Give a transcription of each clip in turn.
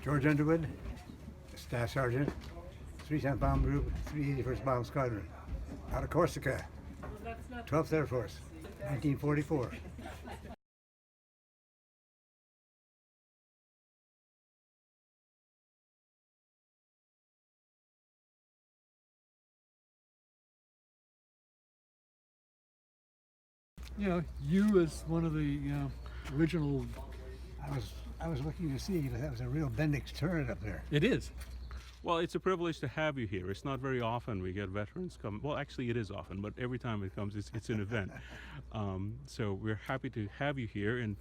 George Underwood, Staff Sergeant, 310th Bomb Group, 381st Bomb Squadron, out of Corsica, 12th Air Force, 1944. You know, you as one of the original. I was looking to see if that was a real Bendix turret up there. It is. Well, it's a privilege to have you here. It's not very often we get veterans come. Well, actually, it is often, but every time it comes, it's an event. So we're happy to have you here. And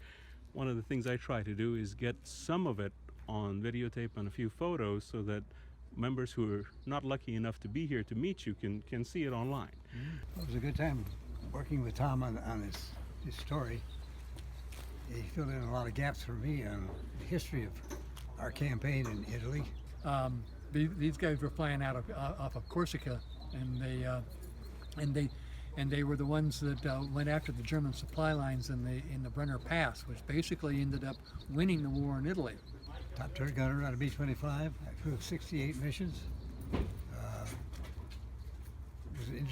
one of the things I try to do is get some of it on videotape and a few photos so that members who are not lucky enough to be here to meet you can see it online. It was a good time working with Tom on his story. He filled in a lot of gaps for me on the history of our campaign in Italy. These guys were flying out off of Corsica, and they were the ones that went after the German supply lines in the Brenner Pass, which basically ended up winning the war in Italy. Top turret gunner out of B-25. I flew 68 missions. It was an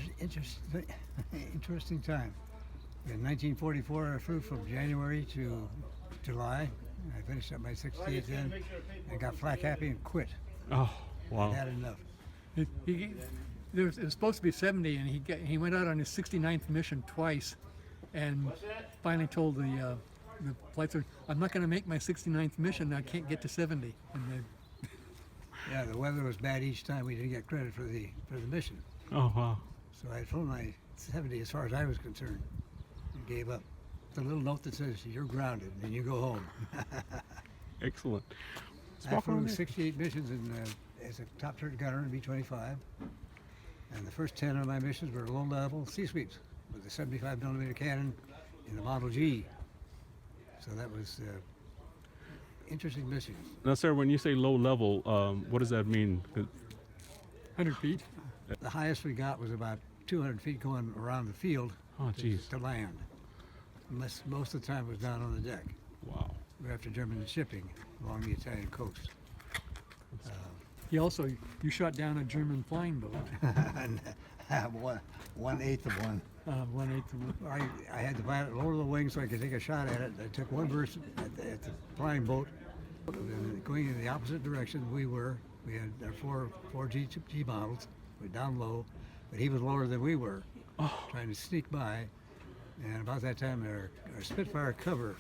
interesting time. In 1944, I flew from January to July. I finished up my 68 then, and got flak happy and quit. Oh, wow. I had enough. It was supposed to be 70, and he went out on his 69th mission twice, and finally told the flight surgeon, "I'm not going to make my 69th mission. I can't get to 70." And yeah, the weather was bad each time. We didn't get credit for the mission. Oh, wow. So I had flown my 70 as far as I was concerned, and gave up. The little note that says you're grounded and you go home. Excellent. I flew 68 missions as a top turret gunner in B-25, and the first 10 of my missions were low-level sea sweeps with a 75mm cannon in the Model G. So that was interesting mission. Now, sir, when you say low level, what does that mean? 100 feet. The highest we got was about 200 feet going around the field to land. Most of the time it was down on the deck. Wow. We're after German shipping along the Italian coast. You shot down a German flying boat. 1/8 of one. 1/8 of one. I had the pilot lower the wing so I could take a shot at it. I took one burst at the flying boat. And going in the opposite direction we had our four G models. We were down low, but he was lower than we were, trying to sneak by. And about that time, our Spitfire cover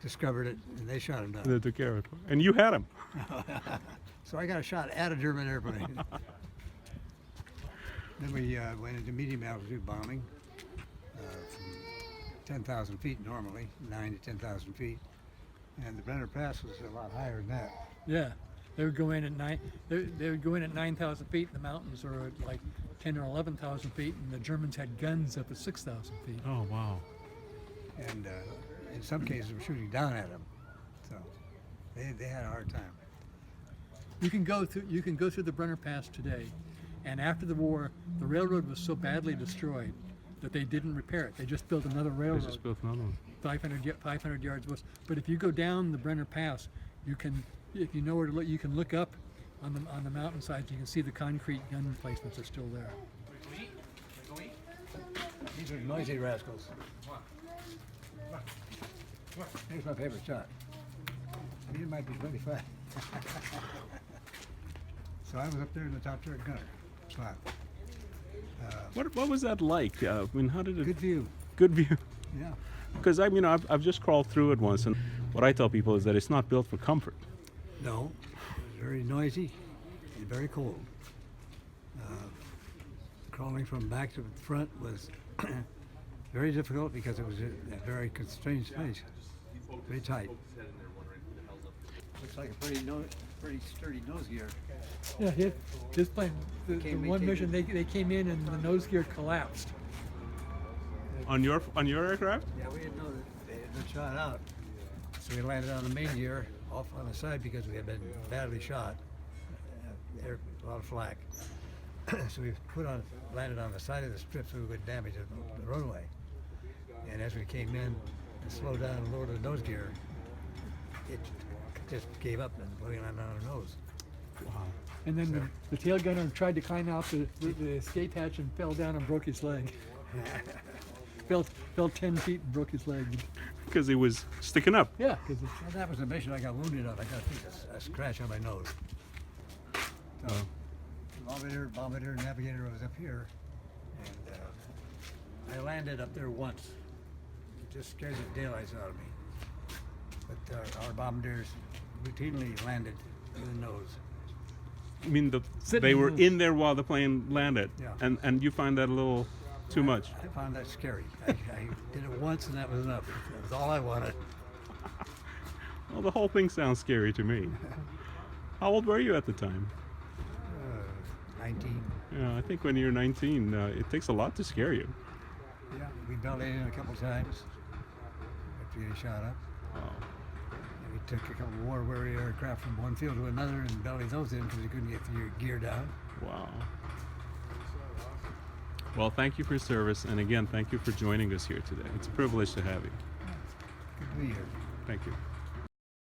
discovered it, and they shot him down. They took care of it. And you had him. So I got a shot at a German airplane. Then we went into medium altitude bombing from 10,000 feet normally, 9 to 10,000 feet. And the Brenner Pass was a lot higher than that. Yeah, they would go in at 9,000 feet. The mountains are at like 10 or 11,000 feet, and the Germans had guns up at 6,000 feet. Oh, wow. And in some cases, we're shooting down at them. So they had a hard time. You can go through the Brenner Pass today, and after the war, the railroad was so badly destroyed that they didn't repair it. They just built another railroad. They just built another one. 500 yards west. But if you go down the Brenner Pass, you can, if you know where to look, you can look up on the mountainsides. You can see the concrete gun emplacements are still there. These are noisy rascals. Here's my favorite shot. These might be 25. So I was up there in the top turret gunner slot. What was that like? I mean, how did it? Good view. Good view. Yeah. Because I've just crawled through it once, and what I tell people is that it's not built for comfort. No, it was very noisy and very cold. Crawling from back to front was very difficult because it was a very constrained space, very tight. Looks like a pretty sturdy nose gear. Yeah, his plane. The one mission they came in and the nose gear collapsed. On your aircraft? Yeah, we didn't know that they had been shot out. So we landed on the main gear, off on the side because we had been badly shot. A lot of flak. So we landed on the side of the strip so we would damage the runway. And as we came in and slowed down and lowered the nose gear, it just gave up and put it on our nose. Wow. And then the tail gunner tried to climb out the escape hatch and fell down and broke his leg. fell 10 feet and broke his leg. Because it was sticking up. Yeah, because Well, that was the mission I got wounded on. I got a scratch on my nose. So, bombardier, navigator was up here, and I landed up there once. It just scared the daylights out of me. But our bombardiers routinely landed in the nose. I mean, Sitting they were in the- in there while the plane landed. Yeah. And you find that a little too much. I found that scary. I did it once, and that was enough. That was all I wanted. Well, the whole thing sounds scary to me. How old were you at the time? 19. Yeah, I think when you're 19, it takes a lot to scare you. Yeah, we bellied in a couple times after getting shot up. Wow. And we took a couple war-weary aircraft from one field to another and bellied those in because you couldn't get your gear down. Wow. Well, thank you for your service, and again, thank you for joining us here today. It's a privilege to have you. Good to be here. Thank you.